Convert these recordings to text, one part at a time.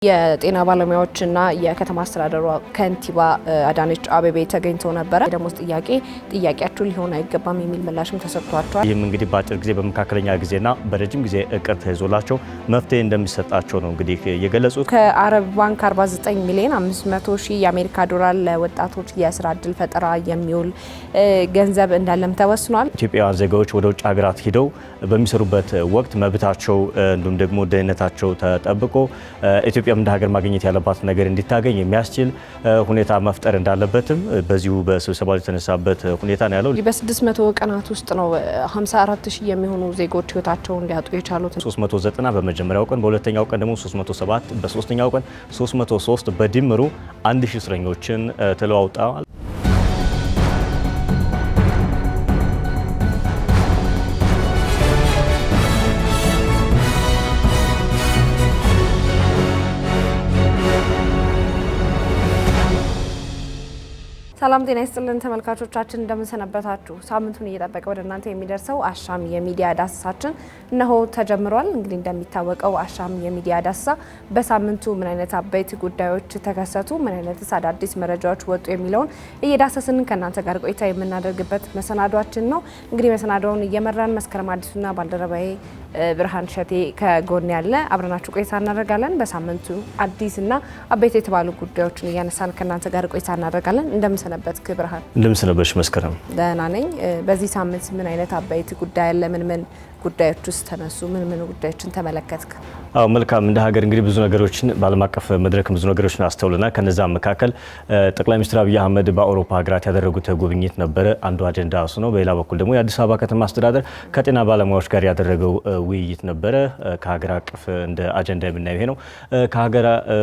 የጤና ባለሙያዎችና የከተማ አስተዳደሩ ከንቲባ አዳነች አቤቤ ተገኝተው ነበረ። የደሞዝ ጥያቄያችሁ ሊሆን አይገባም የሚል ምላሽም ተሰጥቷቸዋል። ይህም እንግዲህ በአጭር ጊዜ በመካከለኛ ጊዜና በረጅም ጊዜ እቅድ ተይዞላቸው መፍትሄ እንደሚሰጣቸው ነው እንግዲህ የገለጹት። ከአረብ ባንክ 49 ሚሊዮን 500 ሺህ የአሜሪካ ዶላር ለወጣቶች የስራ እድል ፈጠራ የሚውል ገንዘብ እንዳለም ተወስኗል። ኢትዮጵያውያን ዜጋዎች ወደ ውጭ ሀገራት ሂደው በሚሰሩበት ወቅት መብታቸው እንዲሁም ደግሞ ደህንነታቸው ተጠብቆ ኢትዮጵያ እንደ ሀገር ማግኘት ያለባት ነገር እንዲታገኝ የሚያስችል ሁኔታ መፍጠር እንዳለበትም በዚሁ በስብሰባው የተነሳበት ሁኔታ ነው ያለው። በ600 ቀናት ውስጥ ነው 54000 የሚሆኑ ዜጎች ህይወታቸውን ሊያጡ የቻሉት። 390 በመጀመሪያው ቀን፣ በሁለተኛው ቀን ደግሞ 307፣ በሶስተኛው ቀን 303 በድምሩ 1000 እስረኞችን ተለዋውጠዋል። ሰላም ጤና ይስጥልን ተመልካቾቻችን፣ እንደምንሰነበታችሁ። ሳምንቱን እየጠበቀ ወደ እናንተ የሚደርሰው አሻም የሚዲያ ዳሰሳችን እነሆ ተጀምሯል። እንግዲህ እንደሚታወቀው አሻም የሚዲያ ዳሰሳ በሳምንቱ ምን አይነት አበይት ጉዳዮች ተከሰቱ፣ ምን አይነት አዳዲስ መረጃዎች ወጡ የሚለውን እየዳሰስን ከእናንተ ጋር ቆይታ የምናደርግበት መሰናዷችን ነው። እንግዲህ መሰናዷውን እየመራን መስከረም አዲሱና ባልደረባዬ ብርሃን ሸቴ ከጎን ያለ አብረናችሁ ቆይታ እናደርጋለን። በሳምንቱ አዲስና አበይት የተባሉ ጉዳዮችን እያነሳን ከእናንተ ጋር ቆይታ እናደርጋለን። እንደምንሰነበት ብርሃን። እንደምንሰነበሽ መስከረም። ደህና ነኝ። በዚህ ሳምንት ምን አይነት አበይት ጉዳይ አለ? ምን ጉዳዮች ውስጥ ተነሱ? ምን ጉዳዮችን ተመለከትክ? አዎ መልካም። እንደ ሀገር እንግዲህ ብዙ ነገሮችን በዓለም አቀፍ መድረክ ብዙ ነገሮችን አስተውለናል። ከነዛ መካከል ጠቅላይ ሚኒስትር አብይ አህመድ በአውሮፓ ሀገራት ያደረጉት ጉብኝት ነበረ አንዱ አጀንዳ እሱ ነው። በሌላ በኩል ደግሞ የአዲስ አበባ ከተማ አስተዳደር ከጤና ባለሙያዎች ጋር ያደረገው ውይይት ነበረ። ከሀገር አቀፍ እንደ አጀንዳ የምናየው ይሄ ነው።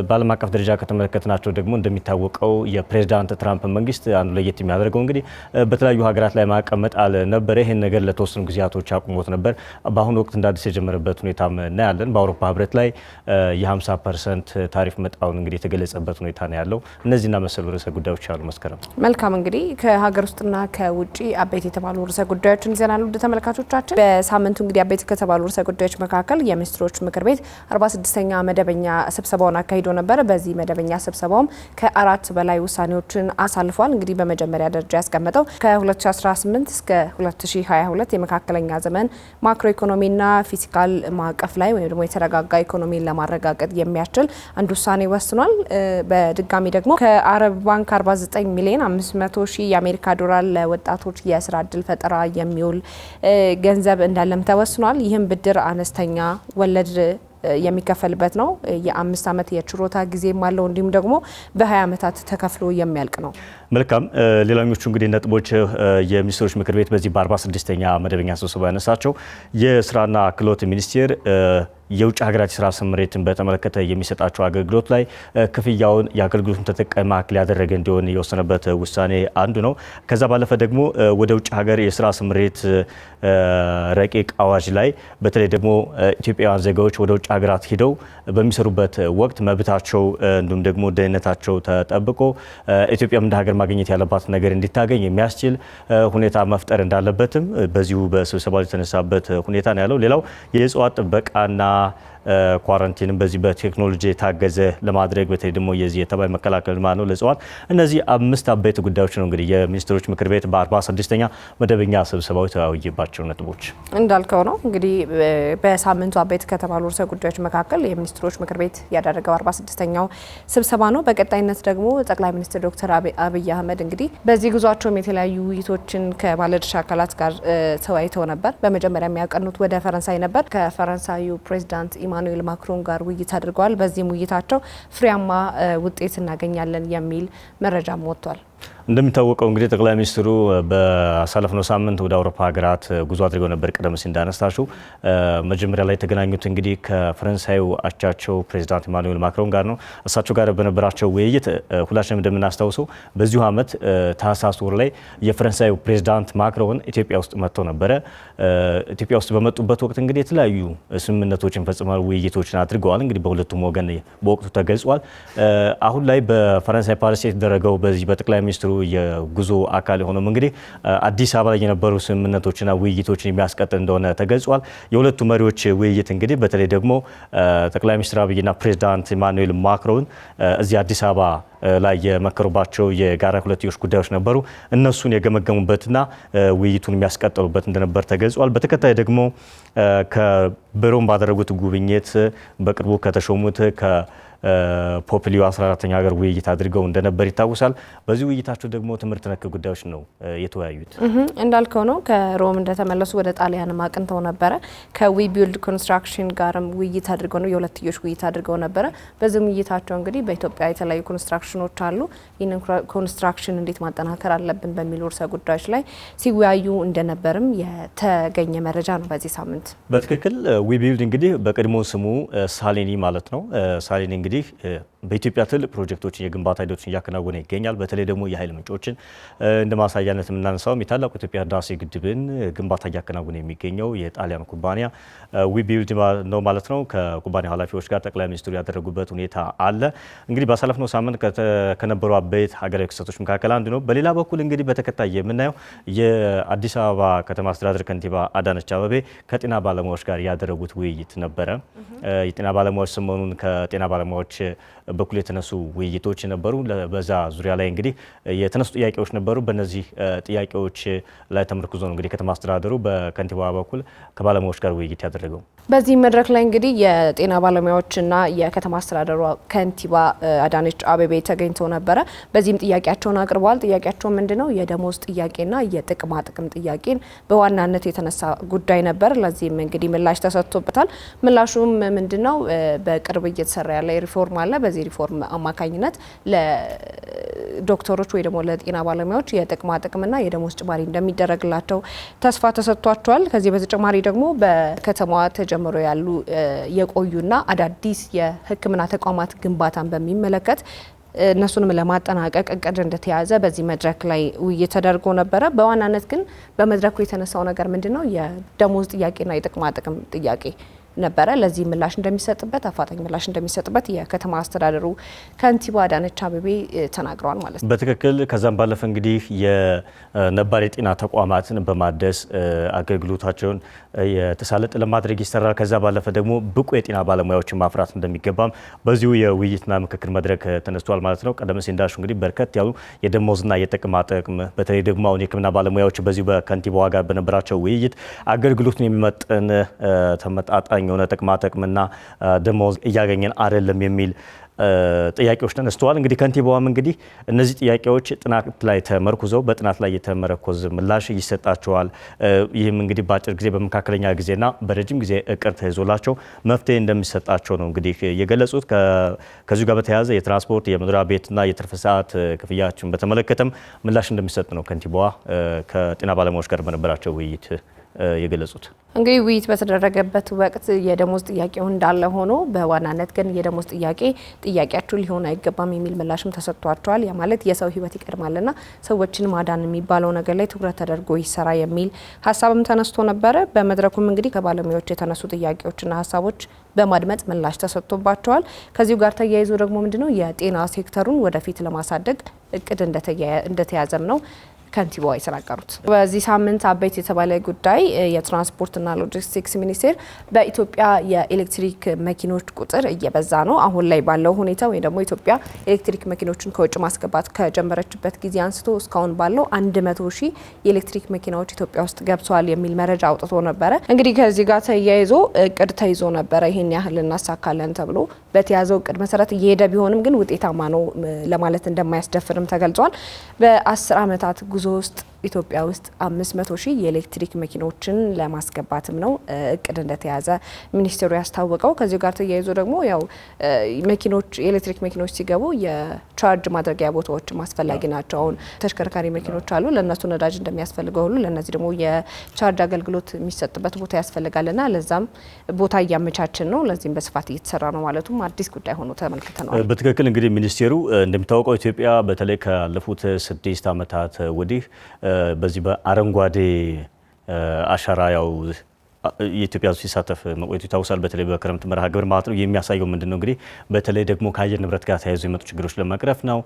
በዓለም አቀፍ ደረጃ ከተመለከትናቸው ደግሞ እንደሚታወቀው የፕሬዝዳንት ትራምፕ መንግስት አንዱ ለየት የሚያደርገው እንግዲህ በተለያዩ ሀገራት ላይ ማዕቀብ መጣል ነበረ። ይህን ነገር ለተወሰኑ ጊዜያቶች አቁሞት ነበር። በአሁኑ ወቅት እንደ አዲስ የጀመረበት ሁኔታም እናያለን። በአውሮፓ ህብረት ላይ የ50% ታሪፍ መጣውን እንግዲህ የተገለጸበት ሁኔታ ነው ያለው። እነዚህና መሰሉ ርዕሰ ጉዳዮች አሉ። መስከረም መልካም። እንግዲህ ከሀገር ውስጥና ከውጭ አበይት የተባሉ ርዕሰ ጉዳዮችን ይዘናል። ውድ ተመልካቾቻችን በሳምንቱ እንግዲህ አበይት ከተባሉ ርዕሰ ጉዳዮች መካከል የሚኒስትሮች ምክር ቤት 46ኛ መደበኛ ስብሰባውን አካሂዶ ነበር። በዚህ መደበኛ ስብሰባውም ከ4 በላይ ውሳኔዎችን አሳልፏል። እንግዲህ በመጀመሪያ ደረጃ ያስቀመጠው ከ2018 እስከ 2022 የመካከለኛ ዘመን ማክሮ ኢኮኖሚና ፊስካል ማዕቀፍ ላይ ወይም ደግሞ የተረጋጋ ኢኮኖሚን ለማረጋገጥ የሚያስችል አንድ ውሳኔ ወስኗል። በድጋሚ ደግሞ ከአረብ ባንክ 49 ሚሊዮን 500 ሺህ የአሜሪካ ዶላር ለወጣቶች የስራ እድል ፈጠራ የሚውል ገንዘብ እንዳለም ተወስኗል። ይህም ብድር አነስተኛ ወለድ የሚከፈልበት ነው። የ5 ዓመት የችሮታ ጊዜም አለው። እንዲሁም ደግሞ በ20 ዓመታት ተከፍሎ የሚያልቅ ነው። መልካም። ሌላኞቹ እንግዲህ ነጥቦች የሚኒስትሮች ምክር ቤት በዚህ በ46ኛ መደበኛ ስብሰባ ያነሳቸው የስራና ክህሎት ሚኒስቴር የውጭ ሀገራት የስራ ስምሪትን በተመለከተ የሚሰጣቸው አገልግሎት ላይ ክፍያውን የአገልግሎቱን ተጠቃሚ ማዕከል ያደረገ እንዲሆን የወሰነበት ውሳኔ አንዱ ነው። ከዛ ባለፈ ደግሞ ወደ ውጭ ሀገር የስራ ስምሪት ረቂቅ አዋጅ ላይ በተለይ ደግሞ ኢትዮጵያውያን ዜጋዎች ወደ ውጭ ሀገራት ሂደው በሚሰሩበት ወቅት መብታቸው እንዲሁም ደግሞ ደህንነታቸው ተጠብቆ ኢትዮጵያም እንደ ሀገር ማግኘት ያለባት ነገር እንዲታገኝ የሚያስችል ሁኔታ መፍጠር እንዳለበትም በዚሁ በስብሰባው የተነሳበት ሁኔታ ነው ያለው። ሌላው የእጽዋት ጥበቃና ኳረንቲንም በዚህ በቴክኖሎጂ የታገዘ ለማድረግ በተለይ ደግሞ የዚህ የተባይ መከላከል ማለት ነው ለእጽዋት። እነዚህ 5 አበይት ጉዳዮች ነው እንግዲህ የሚኒስትሮች ምክር ቤት በ46ኛ መደበኛ ስብሰባው የተወያየባቸው ነጥቦች። እንዳልከው ነው እንግዲህ በሳምንቱ አበይት ከተባሉ ርዕሰ ጉዳዮች መካከል የሚኒስትሮች ምክር ቤት ያደረገው 46ኛው ስብሰባ ነው። በቀጣይነት ደግሞ ጠቅላይ ሚኒስትር ዶክተር አብይ አህመድ እንግዲህ በዚህ ጉዟቸውም የተለያዩ ውይይቶችን ከባለድርሻ አካላት ጋር ተወያይተው ነበር። በመጀመሪያ የሚያቀኑት ወደ ፈረንሳይ ነበር። ከፈረንሳዩ ፕሬዚዳንት ኢማኑኤል ማክሮን ጋር ውይይት አድርገዋል። በዚህም ውይይታቸው ፍሬያማ ውጤት እናገኛለን የሚል መረጃም ወጥቷል። እንደሚታወቀው እንግዲህ ጠቅላይ ሚኒስትሩ በሳለፍነው ሳምንት ወደ አውሮፓ ሀገራት ጉዞ አድርገው ነበር። ቀደም ሲል እንዳነሳችሁ መጀመሪያ ላይ የተገናኙት እንግዲህ ከፈረንሳዩ አቻቸው ፕሬዚዳንት ኢማኑኤል ማክሮን ጋር ነው። እሳቸው ጋር በነበራቸው ውይይት ሁላችንም እንደምናስታውሰው በዚሁ ዓመት ታህሳስ ወር ላይ የፈረንሳዩ ፕሬዚዳንት ማክሮን ኢትዮጵያ ውስጥ መጥተው ነበረ። ኢትዮጵያ ውስጥ በመጡበት ወቅት እንግዲህ የተለያዩ ስምምነቶችን ፈጽመዋል፣ ውይይቶችን አድርገዋል። እንግዲህ በሁለቱም ወገን በወቅቱ ተገልጿል። አሁን ላይ በፈረንሳይ ፓሪስ የተደረገው በዚህ በጠቅላይ ሚኒስትሩ የጉዞ አካል የሆነው እንግዲህ አዲስ አበባ ላይ የነበሩ ስምምነቶችና ውይይቶችን የሚያስቀጥል እንደሆነ ተገልጿል። የሁለቱ መሪዎች ውይይት እንግዲህ በተለይ ደግሞ ጠቅላይ ሚኒስትር አብይና ፕሬዚዳንት ኢማኑኤል ማክሮን እዚህ አዲስ አበባ ላይ የመከሩባቸው የጋራ ሁለትዮሽ ጉዳዮች ነበሩ። እነሱን የገመገሙበትና ውይይቱን የሚያስቀጥሉበት እንደነበር ተገልጿል። በተከታይ ደግሞ ከበሮም ባደረጉት ጉብኝት በቅርቡ ከተሾሙት ፖፕ ሊዮ 14ኛ ሀገር ውይይት አድርገው እንደነበር ይታወሳል። በዚህ ውይይታቸው ደግሞ ትምህርት ነክ ጉዳዮች ነው የተወያዩት። እንዳልከው ነው ከሮም እንደተመለሱ ወደ ጣሊያን አቅንተው ነበረ። ከዊ ቢልድ ኮንስትራክሽን ጋርም ውይይት አድርገው ነው የሁለትዮሽ ውይይት አድርገው ነበረ። በዚህ ውይይታቸው እንግዲህ በኢትዮጵያ የተለያዩ ኮንስትራክሽኖች አሉ። ይህንን ኮንስትራክሽን እንዴት ማጠናከር አለብን በሚሉ ርዕሰ ጉዳዮች ላይ ሲወያዩ እንደነበርም የተገኘ መረጃ ነው በዚህ ሳምንት። በትክክል ዊ ቢልድ እንግዲህ በቀድሞ ስሙ ሳሊኒ ማለት ነው። ሳሊኒ እንግዲህ በኢትዮጵያ ትልቅ ፕሮጀክቶችን የግንባታ ሂደቶችን እያከናወነ ይገኛል። በተለይ ደግሞ የኃይል ምንጮችን እንደ ማሳያነት የምናነሳውም የታላቁ ኢትዮጵያ ህዳሴ ግድብን ግንባታ እያከናወነ የሚገኘው የጣሊያን ኩባንያ ዊ ቢልድ ነው ማለት ነው። ከኩባንያ ኃላፊዎች ጋር ጠቅላይ ሚኒስትሩ ያደረጉበት ሁኔታ አለ። እንግዲህ ባሳለፍነው ሳምንት ከነበሩ አበይት ሀገራዊ ክስተቶች መካከል አንዱ ነው። በሌላ በኩል እንግዲህ በተከታይ የምናየው የአዲስ አበባ ከተማ አስተዳደር ከንቲባ አዳነች አቤቤ ከጤና ባለሙያዎች ጋር ያደረጉት ውይይት ነበረ። የጤና ባለሙያዎች ሰሞኑን ከጤና ባለሙያዎች በኩል የተነሱ ውይይቶች ነበሩ። በዛ ዙሪያ ላይ እንግዲህ የተነሱ ጥያቄዎች ነበሩ። በእነዚህ ጥያቄዎች ላይ ተመርኩዞ ነው እንግዲህ ከተማ አስተዳደሩ በከንቲባ በኩል ከባለሙያዎች ጋር ውይይት ያደረገው። በዚህ መድረክ ላይ እንግዲህ የጤና ባለሙያዎችና የከተማ አስተዳደሩ ከንቲባ አዳነች አቤቤ ተገኝተው ነበረ። በዚህም ጥያቄያቸውን አቅርበዋል። ጥያቄያቸው ምንድነው? የደሞዝ ጥያቄና የጥቅማ ጥቅም ጥያቄን በዋናነት የተነሳ ጉዳይ ነበር። ለዚህም እንግዲህ ምላሽ ተሰጥቶበታል። ምላሹም ምንድነው? በቅርብ እየተሰራ ያለ ሪፎርም አለ። በዚህ ሪፎርም አማካኝነት ለዶክተሮች ወይ ደግሞ ለጤና ባለሙያዎች የጥቅማ ጥቅምና የደሞዝ ጭማሪ እንደሚደረግላቸው ተስፋ ተሰጥቷቸዋል። ከዚህ በተጨማሪ ደግሞ በከተማዋ ተጀምሮ ያሉ የቆዩና አዳዲስ የሕክምና ተቋማት ግንባታን በሚመለከት እነሱንም ለማጠናቀቅ እቅድ እንደተያዘ በዚህ መድረክ ላይ ውይይት ተደርጎ ነበረ። በዋናነት ግን በመድረኩ የተነሳው ነገር ምንድነው? የደሞዝ ጥያቄና የጥቅማ ጥቅም ጥያቄ ነበረ። ለዚህ ምላሽ እንደሚሰጥበት አፋጣኝ ምላሽ እንደሚሰጥበት የከተማ አስተዳደሩ ከንቲባ አዳነች አቤቤ ተናግረዋል ማለት ነው። በትክክል ከዛም ባለፈ እንግዲህ የነባር የጤና ተቋማትን በማደስ አገልግሎታቸውን የተሳለጠ ለማድረግ ይሰራል። ከዛ ባለፈ ደግሞ ብቁ የጤና ባለሙያዎችን ማፍራት እንደሚገባም በዚሁ የውይይትና ምክክር መድረክ ተነስቷል ማለት ነው። ቀደም ሲል እንዳልሽው እንግዲህ በርከት ያሉ የደሞዝና የጥቅማ ጥቅም በተለይ ደግሞ አሁን የሕክምና ባለሙያዎች በዚሁ በከንቲባዋ ጋር በነበራቸው ውይይት አገልግሎቱን የሚመጥን ተመጣጣኝ የሆነ ጥቅማ ጥቅምና ደሞዝ እያገኘን አይደለም የሚል ጥያቄዎች ተነስተዋል። እንግዲህ ከንቲባዋም እንግዲህ እነዚህ ጥያቄዎች ጥናት ላይ ተመርኩዘው በጥናት ላይ የተመረኮዘ ምላሽ ይሰጣቸዋል። ይህም እንግዲህ በአጭር ጊዜ በመካከለኛ ጊዜና በረጅም ጊዜ እቅድ ተይዞላቸው መፍትሄ እንደሚሰጣቸው ነው እንግዲህ የገለጹት። ከዚሁ ጋር በተያያዘ የትራንስፖርት የመኖሪያ ቤትና የትርፍ ሰዓት ክፍያችን በተመለከተም ምላሽ እንደሚሰጥ ነው ከንቲባዋ ከጤና ባለሙያዎች ጋር በነበራቸው ውይይት የገለጹት። እንግዲህ ውይይት በተደረገበት ወቅት የደሞዝ ጥያቄው እንዳለ ሆኖ በዋናነት ግን የደሞዝ ጥያቄያችሁ ሊሆን አይገባም የሚል ምላሽም ተሰጥቷቸዋል። ያ ማለት የሰው ሕይወት ይቀድማልና ሰዎችን ማዳን የሚባለው ነገር ላይ ትኩረት ተደርጎ ይሰራ የሚል ሀሳብም ተነስቶ ነበረ። በመድረኩም እንግዲህ ከባለሙያዎች የተነሱ ጥያቄዎችና ሀሳቦች በማድመጥ ምላሽ ተሰጥቶባቸዋል። ከዚሁ ጋር ተያይዞ ደግሞ ምንድነው የጤና ሴክተሩን ወደፊት ለማሳደግ እቅድ እንደተያዘም ነው ከንቲባዋ የተናገሩት። በዚህ ሳምንት አበይት የተባለ ጉዳይ የትራንስፖርትና ሎጂስቲክስ ሚኒስቴር በኢትዮጵያ የኤሌክትሪክ መኪኖች ቁጥር እየበዛ ነው። አሁን ላይ ባለው ሁኔታ ወይ ደግሞ ኢትዮጵያ ኤሌክትሪክ መኪኖችን ከውጭ ማስገባት ከጀመረችበት ጊዜ አንስቶ እስካሁን ባለው 100 ሺህ የኤሌክትሪክ መኪናዎች ኢትዮጵያ ውስጥ ገብተዋል የሚል መረጃ አውጥቶ ነበረ። እንግዲህ ከዚህ ጋር ተያይዞ እቅድ ተይዞ ነበረ። ይሄን ያህል እናሳካለን ተብሎ በተያዘው እቅድ መሰረት እየሄደ ቢሆንም ግን ውጤታማ ነው ለማለት እንደማያስደፍርም ተገልጿል። በ10 ዓመታት ጉዞ ውስጥ ኢትዮጵያ ውስጥ 500 ሺህ የኤሌክትሪክ መኪኖችን ለማስገባትም ነው እቅድ እንደተያዘ ሚኒስቴሩ ያስታወቀው። ከዚህ ጋር ተያይዞ ደግሞ ያው የኤሌክትሪክ መኪኖች ሲገቡ የቻርጅ ማድረጊያ ቦታዎች አስፈላጊ ናቸው። አሁን ተሽከርካሪ መኪኖች አሉ፣ ለእነሱ ነዳጅ እንደሚያስፈልገው ሁሉ ለእነዚህ ደግሞ የቻርጅ አገልግሎት የሚሰጥበት ቦታ ያስፈልጋልና ለዛም ቦታ እያመቻችን ነው። ለዚህም በስፋት እየተሰራ ነው ማለቱም አዲስ ጉዳይ ሆኖ ተመልክተናል። በትክክል እንግዲህ ሚኒስቴሩ እንደሚታወቀው ኢትዮጵያ በተለይ ካለፉት 6 ዓመታት ወዲህ በዚህ በአረንጓዴ አሻራ ያው የኢትዮጵያ ሕዝብ ሲሳተፍ መቆየቱ ይታወሳል። በተለይ በክረምት መርሃ ግብር ማለት ነው። የሚያሳየው ምንድን ነው እንግዲህ በተለይ ደግሞ ከአየር ንብረት ጋር ተያይዞ የመጡ ችግሮች ለመቅረፍ ነው።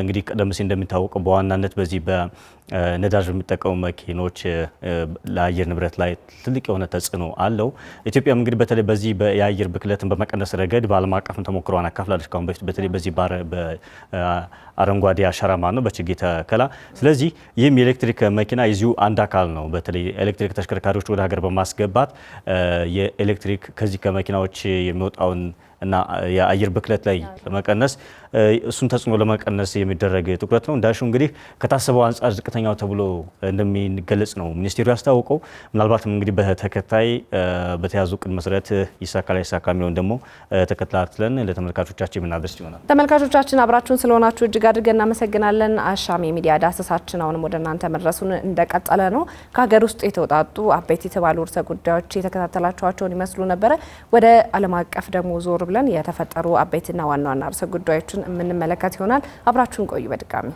እንግዲህ ቀደም ሲል እንደሚታወቀው በዋናነት በዚህ በነዳጅ የሚጠቀሙ መኪኖች ለአየር ንብረት ላይ ትልቅ የሆነ ተጽዕኖ አለው። ኢትዮጵያም እንግዲህ በተለይ በዚህ የአየር ብክለትን በመቀነስ ረገድ በዓለም አቀፍም ተሞክሯን አካፍላለች ካሁን በፊት በተለይ በዚህ በአረንጓዴ አሻራ ማለት ነው በችግኝ ተከላ። ስለዚህ ይህም የኤሌክትሪክ መኪና የዚሁ አንድ አካል ነው። በተለይ ኤሌክትሪክ ተሽከርካሪዎች ወደ ሀገር በማስገባት የኤሌክትሪክ ከዚህ ከመኪናዎች የሚወጣውን እና የአየር ብክለት ላይ ለመቀነስ እሱን ተጽዕኖ ለመቀነስ የሚደረግ ትኩረት ነው። እንዳልሽው እንግዲህ ከታሰበው አንጻር ዝቅተኛው ተብሎ እንደሚገለጽ ነው ሚኒስቴሩ ያስታወቀው። ምናልባትም እንግዲህ በተከታይ በተያዙ እቅድ መሰረት ይሳካል አይሳካም የሚሆን ደግሞ ተከታትለን ለተመልካቾቻችን የምናደርስ ይሆናል። ተመልካቾቻችን አብራችሁን ስለሆናችሁ እጅግ አድርገን እናመሰግናለን። አሻም የሚዲያ ዳሰሳችን አሁንም ወደ እናንተ መድረሱን እንደቀጠለ ነው። ከሀገር ውስጥ የተውጣጡ አበይት የተባሉ ርዕሰ ጉዳዮች የተከታተላችኋቸውን ይመስሉ ነበረ። ወደ ዓለም አቀፍ ደግሞ ዞር ብለን የተፈጠሩ አበይትና ዋና ዋና ርዕሰ ጉዳዮችን የምንመለከት ይሆናል። አብራችሁን ቆዩ። በድጋሚ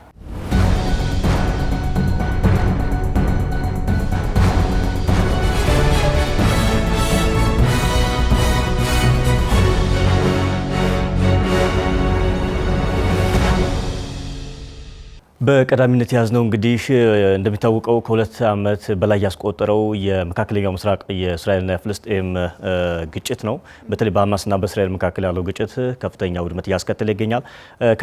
በቀዳሚነት የያዝነው እንግዲህ እንደሚታወቀው ከ2 ዓመት በላይ ያስቆጠረው የመካከለኛው ምስራቅ የእስራኤልና የፍልስጤም ግጭት ነው። በተለይ በሐማስና በእስራኤል መካከል ያለው ግጭት ከፍተኛ ውድመት እያስከተለ ይገኛል።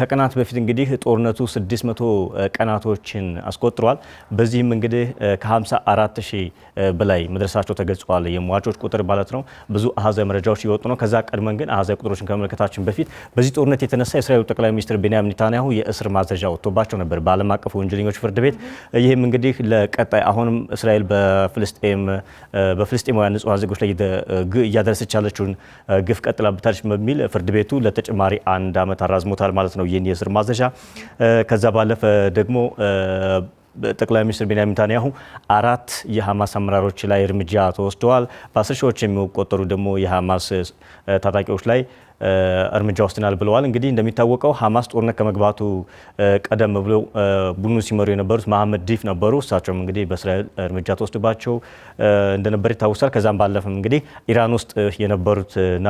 ከቀናት በፊት እንግዲህ ጦርነቱ 600 ቀናቶችን አስቆጥሯል። በዚህም እንግዲህ ከ54 ሺህ በላይ መድረሳቸው ተገልጿል። የሟቾች ቁጥር ማለት ነው። ብዙ አሃዛዊ መረጃዎች እየወጡ ነው። ከዛ ቀድመን ግን አሃዛዊ ቁጥሮችን ከመመልከታችን በፊት በዚህ ጦርነት የተነሳ የእስራኤሉ ጠቅላይ ሚኒስትር ቤንያሚን ኔታንያሁ የእስር ማዘዣ ወጥቶባቸው ነበር በዓለም አቀፍ ወንጀለኞች ፍርድ ቤት። ይህም እንግዲህ ለቀጣይ አሁንም እስራኤል በፍልስጤማውያን ንጹሃን ዜጎች ላይ እያደረሰች ያለችውን ግፍ ቀጥላበታለች በሚል ፍርድ ቤቱ ለተጨማሪ 1 ዓመት አራዝሞታል ማለት ነው ይህን የእስር ማዘዣ። ከዛ ባለፈ ደግሞ ጠቅላይ ሚኒስትር ቤንያሚን ኔታንያሁ 4 የሐማስ አመራሮች ላይ እርምጃ ተወስደዋል። በ10 ሺዎች የሚቆጠሩ ደግሞ የሐማስ ታጣቂዎች ላይ እርምጃ ወስደናል ብለዋል። እንግዲህ እንደሚታወቀው ሐማስ ጦርነት ከመግባቱ ቀደም ብሎ ቡድኑ ሲመሩ የነበሩት መሐመድ ዲፍ ነበሩ። እሳቸውም እንግዲህ በእስራኤል እርምጃ ተወስዶባቸው እንደነበር ይታወሳል። ከዛም ባለፈም እንግዲህ ኢራን ውስጥ የነበሩትና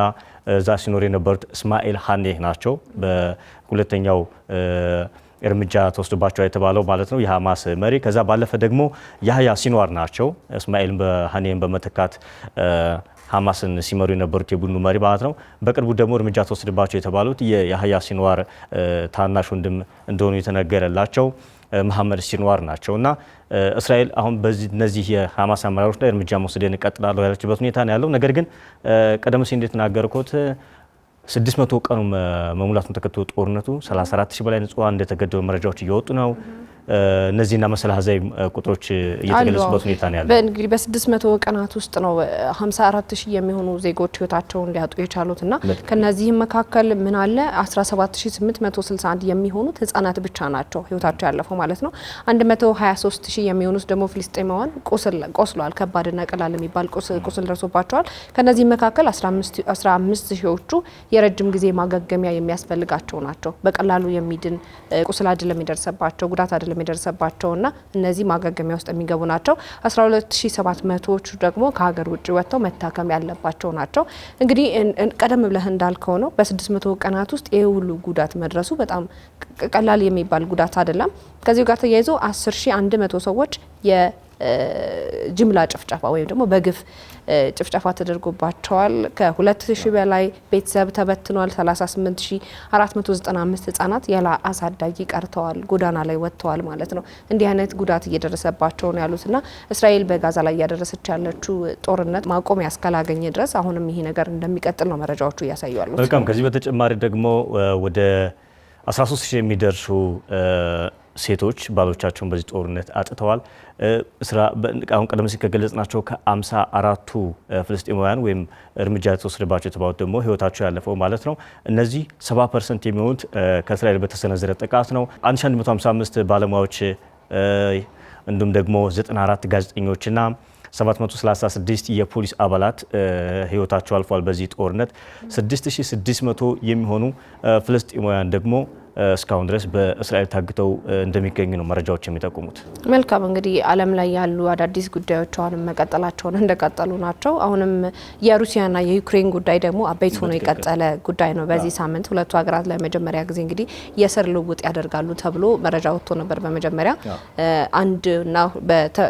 እዛ ሲኖሩ የነበሩት እስማኤል ሀኔህ ናቸው በሁለተኛው እርምጃ ተወስዶባቸው የተባለው ማለት ነው የሐማስ መሪ። ከዛ ባለፈ ደግሞ ያህያ ሲንዋር ናቸው እስማኤልን በሀኔን በመተካት ሐማስን ሲመሩ የነበሩት የቡድኑ መሪ ማለት ነው። በቅርቡ ደግሞ እርምጃ ተወስዶባቸው የተባሉት የያህያ ሲንዋር ታናሽ ወንድም እንደሆኑ የተነገረላቸው መሐመድ ሲንዋር ናቸው እና እስራኤል አሁን እነዚህ የሐማስ አመራሮች ላይ እርምጃ መውሰድን እቀጥላለሁ ያለችበት ሁኔታ ነው ያለው። ነገር ግን ቀደም ሲል እንደተናገርኩት 600 ቀኑ መሙላቱን ተከትሎ ጦርነቱ 34 ሺህ በላይ ንጹሃን እንደተገደሉ መረጃዎች እየወጡ ነው። እነዚህና መሰል አሃዛዊ ቁጥሮች እየተገለጹበት ሁኔታ ነው ያለው። እንግዲህ በ600 ቀናት ውስጥ ነው 54 ሺህ የሚሆኑ ዜጎች ህይወታቸውን ሊያጡ የቻሉትና ከነዚህም መካከል ምን አለ 17861 የሚሆኑት ህጻናት ብቻ ናቸው ህይወታቸው ያለፈው ማለት ነው። 123 ሺህ የሚሆኑት ደግሞ ፍልስጤማውያን ቆስለዋል። ከባድና ቀላል የሚባል ቁስል ደርሶባቸዋል። ከነዚህ መካከል 15 ሺዎቹ የረጅም ጊዜ ማገገሚያ የሚያስፈልጋቸው ናቸው። በቀላሉ የሚድን ቁስል አይደለም የሚደርሰባቸው፣ ጉዳት አይደለም የሚደርሰባቸውና እነዚህ ማገገሚያ ውስጥ የሚገቡ ናቸው። 12700ዎቹ ደግሞ ከሀገር ውጭ ወጥተው መታከም ያለባቸው ናቸው። እንግዲህ ቀደም ብለህ እንዳልከው ነው በ600 ቀናት ውስጥ ይህ ሁሉ ጉዳት መድረሱ በጣም ቀላል የሚባል ጉዳት አይደለም። ከዚህ ጋር ተያይዞ 10100 ሰዎች ጅምላ ጭፍጨፋ ወይም ደግሞ በግፍ ጭፍጨፋ ተደርጎባቸዋል። ከ2000 በላይ ቤተሰብ ተበትኗል። 38495 ህጻናት ያለ አሳዳጊ ቀርተዋል፣ ጎዳና ላይ ወጥተዋል ማለት ነው። እንዲህ አይነት ጉዳት እየደረሰባቸው ነው ያሉትና እስራኤል በጋዛ ላይ እያደረሰች ያለችው ጦርነት ማቆሚያ እስካላገኘ ድረስ አሁንም ይሄ ነገር እንደሚቀጥል ነው መረጃዎቹ እያሳዩ ያሉት። መልካም። ከዚህ በተጨማሪ ደግሞ ወደ 13000 የሚደርሱ ሴቶች ባሎቻቸውን በዚህ ጦርነት አጥተዋል። አሁን ቀደም ሲል ከገለጽናቸው ከ54ቱ ፍልስጤማውያን ወይም እርምጃ የተወሰደባቸው የተባሉት ደግሞ ህይወታቸው ያለፈው ማለት ነው። እነዚህ 70% የሚሆኑት ከእስራኤል በተሰነዘረ ጥቃት ነው። 1155 ባለሙያዎች እንዲሁም ደግሞ 94 ጋዜጠኞችና 736 የፖሊስ አባላት ህይወታቸው አልፏል። በዚህ ጦርነት 6600 የሚሆኑ ፍልስጤማውያን ደግሞ እስካሁን ድረስ በእስራኤል ታግተው እንደሚገኙ ነው መረጃዎች የሚጠቁሙት። መልካም እንግዲህ ዓለም ላይ ያሉ አዳዲስ ጉዳዮች አሁንም መቀጠላቸውን እንደቀጠሉ ናቸው። አሁንም የሩሲያና የዩክሬን ጉዳይ ደግሞ አበይት ሆኖ የቀጠለ ጉዳይ ነው። በዚህ ሳምንት ሁለቱ ሀገራት ለመጀመሪያ ጊዜ እንግዲህ የእስር ልውውጥ ያደርጋሉ ተብሎ መረጃ ወጥቶ ነበር። በመጀመሪያ አንድና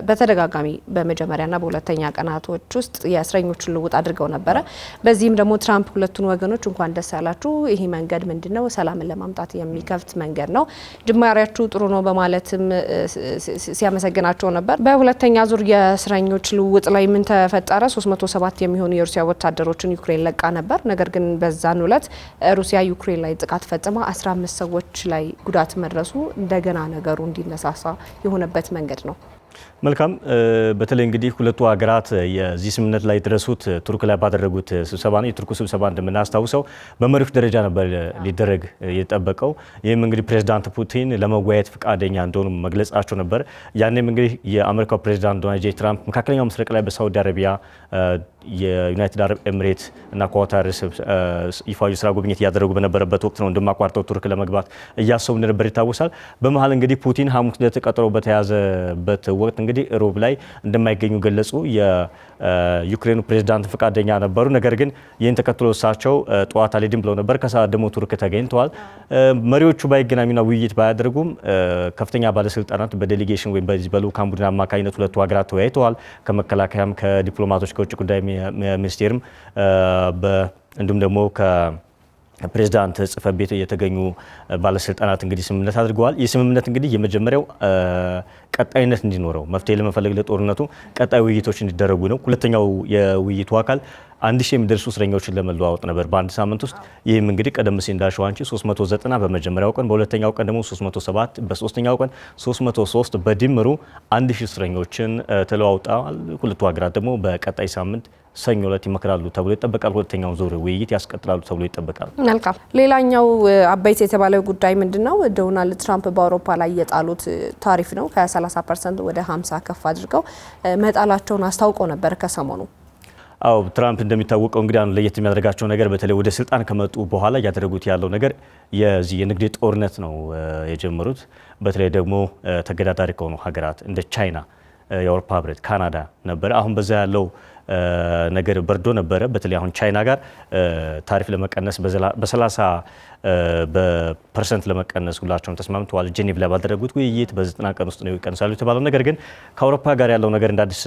በተደጋጋሚ በመጀመሪያና በሁለተኛ ቀናቶች ውስጥ የእስረኞችን ልውውጥ አድርገው ነበረ። በዚህም ደግሞ ትራምፕ ሁለቱን ወገኖች እንኳን ደስ ያላችሁ፣ ይህ መንገድ ምንድነው ሰላምን ለማምጣት የሚከፍት መንገድ ነው፣ ጅማሬያችሁ ጥሩ ነው በማለትም ሲያመሰግናቸው ነበር። በሁለተኛ ዙር የእስረኞች ልውውጥ ላይ ምን ተፈጠረ? 307 የሚሆኑ የሩሲያ ወታደሮችን ዩክሬን ለቃ ነበር። ነገር ግን በዛን ዕለት ሩሲያ ዩክሬን ላይ ጥቃት ፈጽማ 15 ሰዎች ላይ ጉዳት መድረሱ እንደገና ነገሩ እንዲነሳሳ የሆነበት መንገድ ነው። መልካም። በተለይ እንግዲህ ሁለቱ ሀገራት የዚህ ስምምነት ላይ ደረሱት ቱርክ ላይ ባደረጉት ስብሰባ ነው። የቱርኩ ስብሰባ እንደምናስታውሰው በመሪዎች ደረጃ ነበር ሊደረግ የጠበቀው። ይህም እንግዲህ ፕሬዚዳንት ፑቲን ለመወያየት ፈቃደኛ እንደሆኑ መግለጻቸው ነበር። ያኔም እንግዲህ የአሜሪካው ፕሬዚዳንት ዶናልድ ጄ ትራምፕ መካከለኛው ምስራቅ ላይ በሳውዲ አረቢያ የዩናይትድ አረብ ኤምሬት እና ኳታር ይፋዊ ስራ ጉብኝት እያደረጉ በነበረበት ወቅት ነው እንደማቋርጠው ቱርክ ለመግባት እያሰቡ እንደነበር ይታወሳል። በመሀል እንግዲህ ፑቲን ሐሙስ ለተቀጠሮ በተያዘበት ወቅት እንግዲህ ሮብ ላይ እንደማይገኙ ገለጹ። የዩክሬኑ ፕሬዝዳንት ፈቃደኛ ነበሩ። ነገር ግን ይህን ተከትሎ እሳቸው ጠዋት አልሄድም ብለው ነበር። ከሰዓት ደግሞ ቱርክ ተገኝተዋል። መሪዎቹ ባይገናኙና ውይይት ባያደርጉም ከፍተኛ ባለስልጣናት በዴሌጌሽን ወይም በዚህ በልዑካን ቡድን አማካኝነት ሁለቱ ሀገራት ተወያይተዋል። ከመከላከያም ከዲፕሎማቶች ከውጭ ጉዳይ ሚኒስቴርም እንዲሁም ደግሞ ፕሬዝዳንት ጽሕፈት ቤት የተገኙ ባለስልጣናት እንግዲህ ስምምነት አድርገዋል። ይህ ስምምነት እንግዲህ የመጀመሪያው ቀጣይነት እንዲኖረው መፍትሄ ለመፈለግ ለጦርነቱ ቀጣይ ውይይቶች እንዲደረጉ ነው። ሁለተኛው የውይይቱ አካል 1000 የሚደርሱ እስረኞችን ለመለዋወጥ ነበር በአንድ ሳምንት ውስጥ። ይህም እንግዲህ ቀደም ሲል እንዳልሽው አንቺ 390 በመጀመሪያው ቀን፣ በሁለተኛው ቀን ደግሞ 307፣ በሶስተኛው ቀን 303 በድምሩ 1000 እስረኞችን ተለዋውጠዋል። ሁለቱ ሀገራት ደግሞ በቀጣይ ሳምንት ሰኞ ዕለት ይመክራሉ ተብሎ ይጠበቃል። ሁለተኛውን ዙር ውይይት ያስቀጥላሉ ተብሎ ይጠበቃል። መልካም። ሌላኛው አበይት የተባለው ጉዳይ ምንድነው? ዶናልድ ትራምፕ በአውሮፓ ላይ የጣሉት ታሪፍ ነው። ከ30% ወደ 50 ከፍ አድርገው መጣላቸውን አስታውቀው ነበር ከሰሞኑ። አዎ ትራምፕ እንደሚታወቀው እንግዲህ አሁን ለየት የሚያደርጋቸው ነገር በተለይ ወደ ስልጣን ከመጡ በኋላ እያደረጉት ያለው ነገር የዚህ የንግድ ጦርነት ነው የጀመሩት። በተለይ ደግሞ ተገዳዳሪ ከሆኑ ሀገራት እንደ ቻይና፣ የአውሮፓ ህብረት፣ ካናዳ ነበረ። አሁን በዛ ያለው ነገር በርዶ ነበረ። በተለይ አሁን ቻይና ጋር ታሪፍ ለመቀነስ በ30% ለመቀነስ ሁላቸውም ተስማምተዋል። ጄኔቭ ላይ ባደረጉት ውይይት በ90 ቀን ውስጥ ነው ይቀንሳሉ የተባለው። ነገር ግን ከአውሮፓ ጋር ያለው ነገር እንደ አዲስ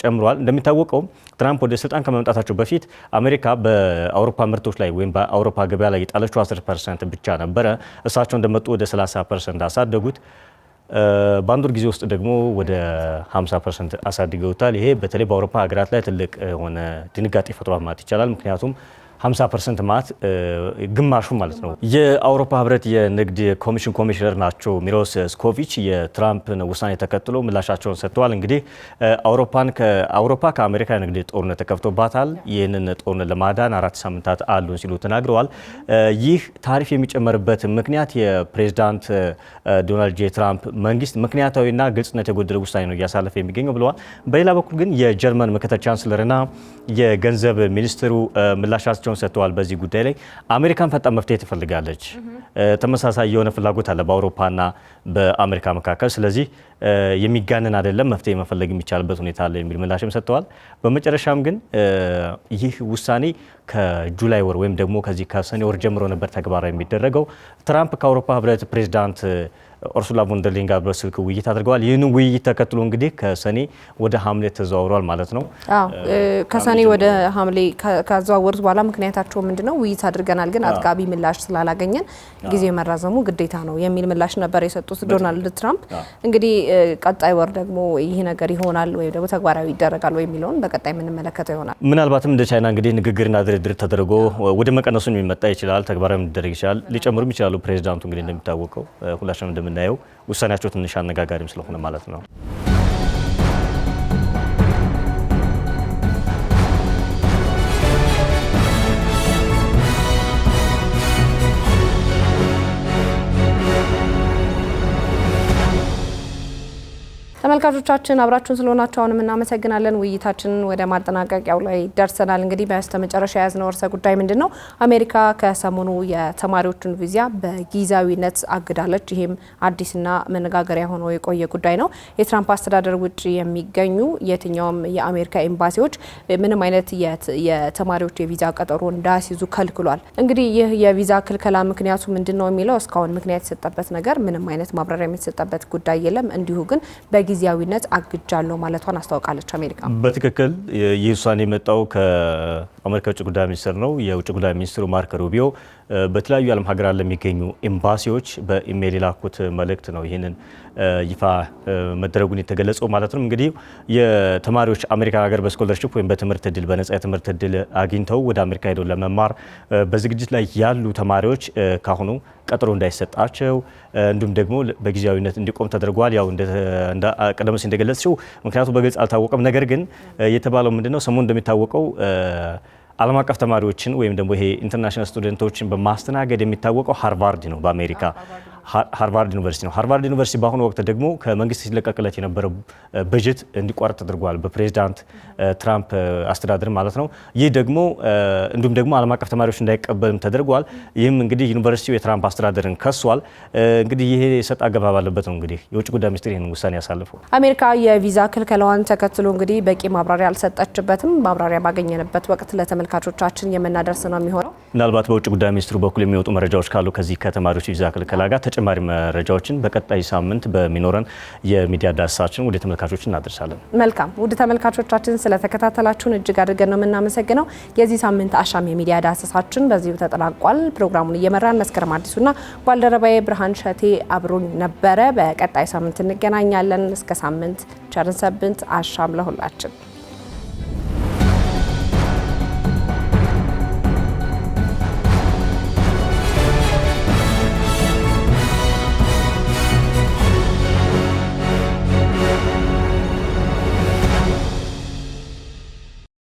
ጨምሯል። እንደሚታወቀው ትራምፕ ወደ ስልጣን ከመምጣታቸው በፊት አሜሪካ በአውሮፓ ምርቶች ላይ ወይም በአውሮፓ ገበያ ላይ የጣለችው 10% ብቻ ነበረ። እሳቸው እንደመጡ ወደ 30% አሳደጉት። በአንድ ወር ጊዜ ውስጥ ደግሞ ወደ 50% አሳድገውታል። ይሄ በተለይ በአውሮፓ ሀገራት ላይ ትልቅ የሆነ ድንጋጤ ፈጥሯል ማለት ይቻላል። ምክንያቱም 50% ማለት ግማሹ ማለት ነው። የአውሮፓ ህብረት የንግድ ኮሚሽን ኮሚሽነር ናቸው ሚሮስ ስኮቪች የትራምፕን ውሳኔ ተከትሎ ምላሻቸውን ሰጥተዋል። እንግዲህ አውሮፓ ከአሜሪካ የንግድ ጦርነት ተከፍቶባታል። ይህንን ጦርነት ለማዳን 4 ሳምንታት አሉን ሲሉ ተናግረዋል። ይህ ታሪፍ የሚጨመርበት ምክንያት የፕሬዝዳንት ዶናልድ ጄ ትራምፕ መንግስት ምክንያታዊና ግልጽነት የጎደለ ውሳኔ ነው እያሳለፈ የሚገኘው ብለዋል። በሌላ በኩል ግን የጀርመን ምክትል ቻንስለርና የገንዘብ ሚኒስትሩ ምላሻቸውን ሰጥተዋል። በዚህ ጉዳይ ላይ አሜሪካን ፈጣን መፍትሄ ትፈልጋለች። ተመሳሳይ የሆነ ፍላጎት አለ በአውሮፓና በአሜሪካ መካከል። ስለዚህ የሚጋነን አይደለም፣ መፍትሄ መፈለግ የሚቻልበት ሁኔታ አለ የሚል ምላሽም ሰጥተዋል። በመጨረሻም ግን ይህ ውሳኔ ከጁላይ ወር ወይም ደግሞ ከዚህ ከሰኔ ወር ጀምሮ ነበር ተግባራዊ የሚደረገው። ትራምፕ ከአውሮፓ ህብረት ፕሬዝዳንት ኡርሱላ ቮን ደር ሌየን ጋር በስልክ ውይይት አድርገዋል። ይህን ውይይት ተከትሎ እንግዲህ ከሰኔ ወደ ሐምሌ ተዘዋውሯል ማለት ነው። ከሰኔ ወደ ሐምሌ ካዘዋወሩት በኋላ ምክንያታቸው ምንድነው? ውይይት አድርገናል ግን አጥጋቢ ምላሽ ስላላገኘን ጊዜ መራዘሙ ግዴታ ነው የሚል ምላሽ ነበር የሰጡት ዶናልድ ትራምፕ። እንግዲህ ቀጣይ ወር ደግሞ ይህ ነገር ይሆናል ወይም ደግሞ ተግባራዊ ይደረጋል ወይ የሚለውን በቀጣይ የምንመለከተው ይሆናል። ምናልባትም እንደ ቻይና እንግዲህ ንግግርና ድርድር ተደርጎ ወደ መቀነሱን የሚመጣ ይችላል፣ ተግባራዊ ሊደረግ ይችላል፣ ሊጨምሩም ይችላሉ። ፕሬዚዳንቱ እንግዲህ እንደሚታወቀው ሁላችንም እንደምናየው ውሳኔያቸው ትንሽ አነጋጋሪም ስለሆነ ማለት ነው። ተመልካቾቻችን አብራችሁን ስለሆናችሁ አሁንም እናመሰግናለን። ውይይታችንን ወደ ማጠናቀቂያው ላይ ደርሰናል። እንግዲህ በስተመጨረሻ የያዝነው ርዕሰ ጉዳይ ምንድነው? አሜሪካ ከሰሞኑ የተማሪዎችን ቪዛ በጊዜያዊነት አግዳለች። ይሄም አዲስና መነጋገሪያ ሆኖ የቆየ ጉዳይ ነው። የትራምፕ አስተዳደር ውጭ የሚገኙ የትኛውም የአሜሪካ ኤምባሲዎች ምንም አይነት የተማሪዎች የቪዛ ቀጠሮ እንዳያስይዙ ከልክሏል። እንግዲህ ይህ የቪዛ ክልከላ ምክንያቱ ምንድነው የሚለው እስካሁን ምክንያት የተሰጠበት ነገር ምንም አይነት ማብራሪያ የተሰጠበት ጉዳይ የለም። እንዲሁ ግን በጊዜያዊነት አግጃለሁ ማለቷን አስታውቃለች አሜሪካ። በትክክል ይህ ውሳኔ የመጣው ከአሜሪካ ውጭ ጉዳይ ሚኒስትር ነው። የውጭ ጉዳይ ሚኒስትሩ ማርክ ሩቢዮ በተለያዩ የዓለም ሀገራት ለሚገኙ ኤምባሲዎች በኢሜይል የላኩት መልእክት ነው ይህንን ይፋ መደረጉን የተገለጸው ማለት ነው። እንግዲህ የተማሪዎች አሜሪካ ሀገር በስኮለርሺፕ ወይም በትምህርት እድል በነጻ የትምህርት እድል አግኝተው ወደ አሜሪካ ሄደው ለመማር በዝግጅት ላይ ያሉ ተማሪዎች ካሁኑ ቀጠሮ እንዳይሰጣቸው እንዲሁም ደግሞ በጊዜያዊነት እንዲቆም ተደርጓል። ያው ቀደም ሲል እንደገለጽሽው ምክንያቱ በግልጽ አልታወቀም። ነገር ግን የተባለው ምንድነው ሰሞኑን እንደሚታወቀው ዓለም አቀፍ ተማሪዎችን ወይም ደግሞ ይሄ ኢንተርናሽናል ስቱደንቶችን በማስተናገድ የሚታወቀው ሃርቫርድ ነው፣ በአሜሪካ ሃርቫርድ ዩኒቨርሲቲ ነው። ሃርቫርድ ዩኒቨርሲቲ በአሁኑ ወቅት ደግሞ ከመንግስት ሲለቀቅለት የነበረው በጀት እንዲቋረጥ ተደርጓል፣ በፕሬዚዳንት ትራምፕ አስተዳደር ማለት ነው። ይህ ደግሞ እንዲሁም ደግሞ ዓለም አቀፍ ተማሪዎች እንዳይቀበልም ተደርጓል። ይህም እንግዲህ ዩኒቨርሲቲው የትራምፕ አስተዳደርን ከሷል። እንግዲህ ይሄ ሰጥ አገባ ባለበት ነው እንግዲህ የውጭ ጉዳይ ሚኒስትር ይህን ውሳኔ ያሳልፈው። አሜሪካ የቪዛ ክልከላዋን ተከትሎ እንግዲህ በቂ ማብራሪያ አልሰጠችበትም። ማብራሪያ ባገኘንበት ወቅት ለተመልካቾቻችን የምናደርስ ነው የሚሆነው። ምናልባት በውጭ ጉዳይ ሚኒስትሩ በኩል የሚወጡ መረጃዎች ካሉ ከዚህ ከተማሪዎች ቪዛ ክልከላ ጋር ተጨማሪ መረጃዎችን በቀጣይ ሳምንት በሚኖረን የሚዲያ ዳሰሳችን ወደ ተመልካቾች እናደርሳለን። መልካም ውድ ተመልካቾቻችን ስለተከታተላችሁን እጅግ አድርገን ነው የምናመሰግነው። የዚህ ሳምንት አሻም የሚዲያ ዳሰሳችን በዚሁ ተጠናቋል። ፕሮግራሙን እየመራን መስከረም አዲሱና ባልደረባዬ ብርሃን ሸቴ አብሮኝ ነበረ። በቀጣይ ሳምንት እንገናኛለን። እስከ ሳምንት ቸርን ሰንብት። አሻም ለሁላችን።